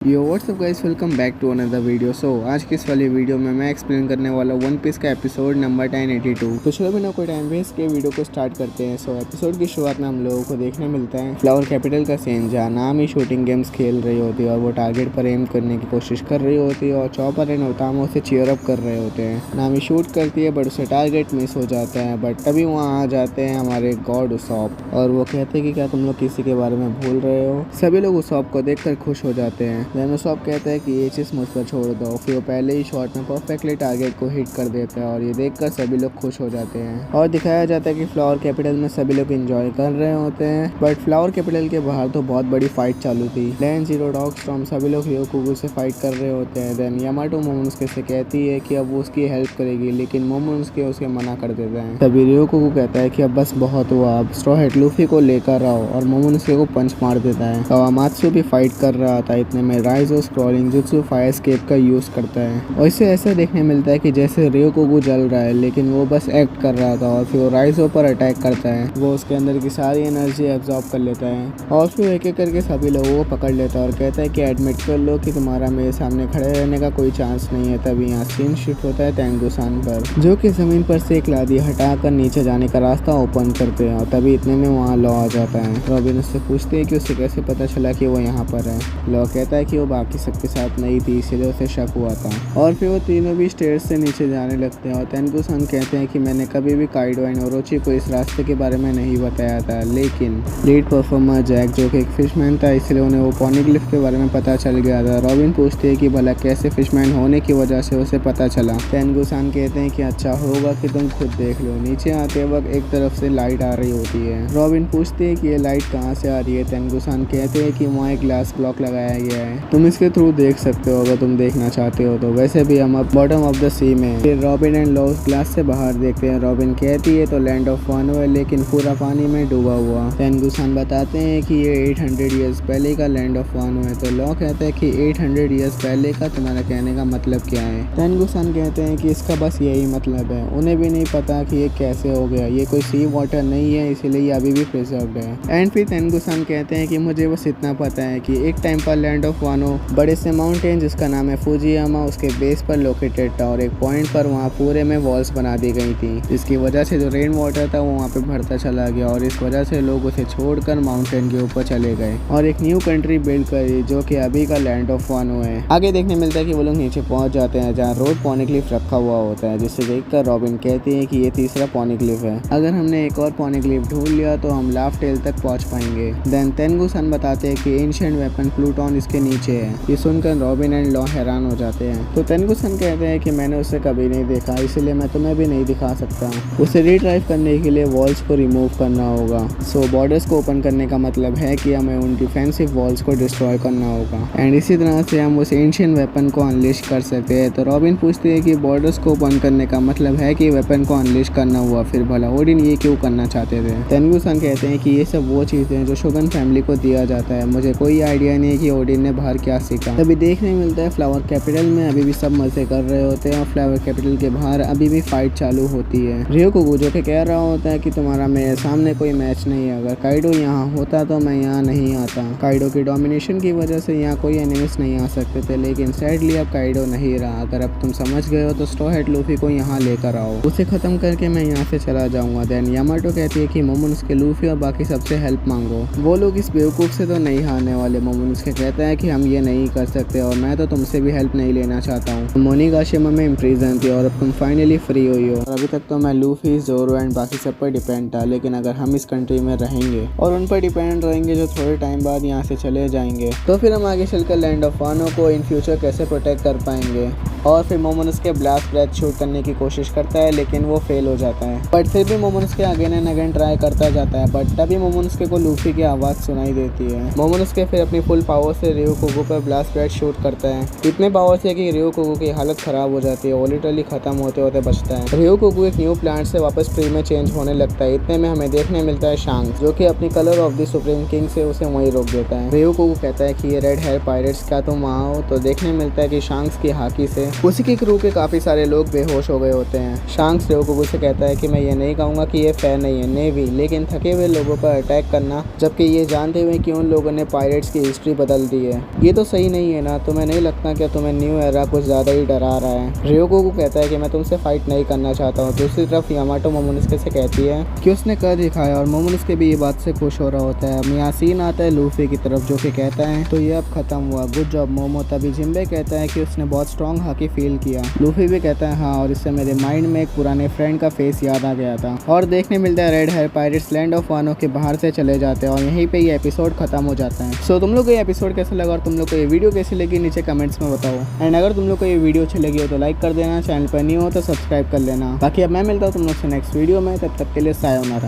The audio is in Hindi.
Yo what's up guys, welcome back to another video. आज की इस वाली वीडियो में मैं एक्सप्लेन करने वाला वन पीस का एपिसोड नंबर 1082। तो चलो बिना कोई टाइम वेस्ट के वीडियो को स्टार्ट करते हैं। एपिसोड की शुरुआत में हम लोगों को देखने मिलता है फ्लावर कैपिटल का सीन, जहाँ नामी शूटिंग गेम्स खेल रही होती है और वो टारगेट पर एम करने की कोशिश कर रही होती है और चॉपर एंड ओटामा उसे चीयर अप कर रहे होते हैं। नामी शूट करती है बट उसे टारगेट मिस हो जाता है। बट तभी वहाँ आ जाते हैं हमारे गॉड उसॉप और वो कहते हैं कि क्या तुम लोग किसी के बारे में भूल रहे हो। सभी लोग उसॉप को देखकर खुश हो जाते हैं। देन उसॉप कहता है कि ये चीज़ मुझ पर छोड़ दो। फिर वो पहले ही शॉट में परफेक्टली टारगेट को हिट कर देता है और ये देखकर सभी लोग खुश हो जाते हैं। और दिखाया जाता है कि फ्लावर कैपिटल में सभी लोग एंजॉय कर रहे होते हैं। बट फ्लावर कैपिटल के बाहर तो बहुत बड़ी फाइट चालू थी। देन जीरो डॉग स्टॉर्म सभी लोग रियोकुगु से फाइट कर रहे होते हैं। देन यामाटो मोमोनोसुके से कहती है कि अब वो उसकी हेल्प करेगी, लेकिन मोमोनोसुके उसके मना कर देता है। तभी रियोकुगु कहता है कि अब बस बहुत हुआ, अब स्ट्रॉ हेड लूफी को लेकर आओ और मोमोनोसुके को पंच मार देता है। कावामात्सु भी फाइट कर रहा था। इतने में राइजो स्क्रॉलिंग जुत्सु फायर एस्केप का यूज करता है और इससे ऐसा देखने मिलता है कि जैसे रियोकुगु जल रहा है, लेकिन वो बस एक्ट कर रहा था। और फिर वो राइजो पर अटैक करता है। वो उसके अंदर की सारी एनर्जी एब्जॉर्ब कर लेता है और फिर एक एक करके सभी लोगों को पकड़ लेता है और कहता है कि एडमिट कर लो कि तुम्हारा मेरे सामने खड़े रहने का कोई चांस नहीं है। तभी यहाँ सीन शिफ्ट होता है तेंगुसान पर, जो कि जमीन पर से एक लादी हटाकर नीचे जाने का रास्ता ओपन करते हैं। और तभी इतने में वहाँ लॉ आ जाता है। रॉबिन उससे पूछते है कि उसे कैसे पता चला कि वो यहाँ पर है। लॉ कहता है कि वो बाकी सबके साथ नहीं थी, इसलिए उसे शक हुआ था। और फिर वो तीनों भी स्टेयर्स से नीचे जाने लगते हैं और तेंगुसान कहते हैं कि मैंने कभी भी काइडो एंड ओरोची को इस रास्ते के बारे में नहीं बताया था, लेकिन लीड परफॉर्मर जैक जो कि एक फिशमैन था, इसलिए उन्हें वो पॉनिग्लिफ के बारे में पता चल गया था। रॉबिन पूछती है कि भला कैसे फिशमैन होने की वजह से उसे पता चला। तेंगुसान कहते हैं कि अच्छा होगा कि तुम खुद देख लो। नीचे आते वक्त एक तरफ से लाइट आ रही होती है। रॉबिन पूछती है कि ये लाइट कहाँ से आ रही है। तेंगुसान कहते हैं कि वहाँ एक ग्लास ब्लॉक लगाया गया है, तुम इसके थ्रू देख सकते हो अगर तुम देखना चाहते हो तो। वैसे भी हम अब बॉटम ऑफ द सी में। फिर रॉबिन एंड लॉ ग्लास से बाहर देखते हैं। रॉबिन कहती है तो लैंड ऑफ वानो है, लेकिन पूरा पानी में डूबा हुआ। तेंगुसान बताते हैं कि ये 800 ईयर्स पहले का लैंड ऑफ वानो है। तो लॉ कहता है कि 800 ईयर्स पहले का तुम्हारा कहने का मतलब क्या है। तेंगुसान कहते हैं कि इसका बस यही मतलब है, उन्हें भी नहीं पता कि ये कैसे हो गया, ये कोई सी वाटर नहीं है, इसीलिए ये अभी भी प्रिजर्व्ड है। एंड फिर तेंगुसान कहते हैं कि मुझे बस इतना पता है कि एक टाइम पर लैंड ऑफ वानो बड़े से माउंटेन जिसका नाम है फुजियामा, उसके बेस पर लोकेटेड था और एक पॉइंट पर वहाँ पूरे में वॉल्स बना दी गई थी, जिसकी वजह से जो रेन वाटर था वो वहाँ पे भरता चला गया और इस वजह से लोग उसे छोड़कर माउंटेन के ऊपर चले गए और एक न्यू कंट्री बिल्ड करी जो कि अभी का लैंड ऑफ वानो है। आगे देखने मिलता है कि वो लोग नीचे पहुंच जाते हैं जहाँ रोड पॉनिग्लिफ रखा हुआ होता है, जिसे देखकर रॉबिन कहती है कि ये तीसरा पॉनिग्लिफ है। अगर हमने एक और पॉनिग्लिफ ढूंढ लिया तो हम लाफ टेल तक पहुंच पाएंगे। देन तेंगुसान बताते हैं कि एंशिएंट वेपन प्लूटोन इसके नीचे है। ये सुनकर रॉबिन एंड लॉ हैरान हो जाते हैं। तो तेंगुसान कहते हैं कि मैंने उसे कभी नहीं देखा, इसलिए मैं तुम्हें भी नहीं दिखा सकता। उसे रिड्राइव करने के लिए वॉल्स को रिमूव करना होगा। बॉर्डर्स को ओपन करने का मतलब है कि हमें उन डिफेंसिव वॉल्स को डिस्ट्रॉय करना होगा एंड इसी तरह से हम उस एंशिएंट वेपन को अनलिश कर सकते हैं। तो रॉबिन पूछती है कि बॉर्डर्स को ओपन करने का मतलब है कि वेपन को अनलिश करना हुआ, फिर भला ओडिन ये क्यों करना चाहते थे। तेंगुसान कहते हैं कि ये सब वो चीज़ें जो शोगन फैमिली को दिया जाता है, मुझे कोई आइडिया नहीं है कि ओडिन ने बाहर क्या सीखा। तभी देखने मिलता है फ्लावर कैपिटल में अभी भी सब मजे कर रहे होते हैं और फ्लावर कैपिटल के बाहर अभी भी फाइट चालू होती है। रियोकुगु जो कि कह रहा होता है कि तुम्हारा मेरे सामने कोई मैच नहीं है, अगर काइडो यहाँ होता तो मैं यहाँ नहीं आता। काइडो की डोमिनेशन की वजह से यहाँ कोई एनिमीज नहीं आ सकते थे, लेकिन सैडली अब काइडो नहीं रहा। अगर अब तुम समझ गए हो तो स्ट्रॉ हेड लूफी को यहाँ लेकर आओ, उसे खत्म करके मैं यहाँ से चला जाऊंगा। देन यामाटो कहती है कि मोमोनोसुके लूफी और बाकी सबसे हेल्प मांगो, वो लोग इस बेवकूफ से तो नहीं हारने वाले। मोमोनोसुके कहता है कि हम ये नहीं कर सकते और मैं तो तुमसे भी हेल्प नहीं लेना चाहता हूँ। मोनिगाशिमा में इम्प्रिजन थी और अब तुम फाइनली फ्री हुई हो। अभी तक तो मैं लूफी, जोरो एंड बाकी सब पर डिपेंड था, लेकिन अगर हम इस कंट्री में रहेंगे और उन पर डिपेंड रहेंगे जो थोड़े टाइम बाद यहाँ से चले जाएंगे, तो फिर हम आगे चलकर लैंड ऑफ वानो को इन फ्यूचर कैसे प्रोटेक्ट कर पाएंगे। और फिर मोमोनोसुके ब्लास्ट ब्रेथ शूट करने की कोशिश करता है, लेकिन वो फेल हो जाता है। बट फिर भी मोमोनोसुके अगेन एंड अगेन ट्राई करता जाता है। बट तभी मोमोनोसुके को लूफी की आवाज़ सुनाई देती है। मोमोनोसुके फिर अपनी फुल पावर से रियोकुगु पर ब्लास्ट ब्रेथ शूट करता है, इतने पावर से कि रियोकुगु की हालत खराब हो जाती है और लिटरली खत्म होते होते बचता है। रियोकुगु एक न्यू प्लांट से वापस ट्री में चेंज होने लगता है। इतने में हमें देखने मिलता है शांक्स, जो कि अपनी colour of the supreme king से उसे वहीं रोक देता है। रियोकुगु कहता है कि ये रेड हेयर पायरेट्स, क्या तुम वहाँ हो। तो देखने मिलता है कि शांक्स की हाकी से उसी की क्रू के काफी सारे लोग बेहोश हो गए होते हैं। शांक्स रियोकुगु से कहता है कि मैं ये नहीं कहूँगा कि ये फेयर नहीं है नेवी, लेकिन थके हुए लोगों पर अटैक करना, जबकि ये जानते हुए कि उन लोगों ने पायरेट्स की हिस्ट्री बदल दी है ये तो सही नहीं है ना, तुम्हें नहीं लगता कि तुम्हें न्यू एरा कुछ ज़्यादा ही डरा रहा है। रियोको को कहता है कि मैं तुमसे फाइट नहीं करना चाहता हूँ। दूसरी तरफ यामाटो मोमोनोसुके से कहती है कि उसने कर दिखाया और मोमोनोसुके भी ये बात से खुश हो रहा होता है। अब यहाँ सीन आता है लूफी की तरफ जो कि कहता है तो ये अब खत्म हुआ, गुड जॉब मोमो। तभी जिम्बे कहता है कि उसने बहुत स्ट्रॉन्ग हाकी फील किया। लूफी भी कहता है हाँ, और इससे मेरे माइंड में एक पुराने फ्रेंड का फेस याद आ गया था। और देखने मिलता है Red Hair Pirates Land of Wano के बाहर से चले जाते हैं और यहीं पे ये एपिसोड खत्म हो जाता है। सो तुम लोग को ये एपिसोड कैसा लगा और तुम लोग को ये वीडियो कैसी लगी नीचे कमेंट्स में बताओ। एंड अगर तुम लोग को ये वीडियो अच्छी लगी हो तो लाइक कर देना, चैनल पर न्यू हो तो सब्सक्राइब कर लेना। बाकी अब मैं मिलता हूँ तुम लोग से नेक्स्ट वीडियो में, तब तक के लिए सायोनारा।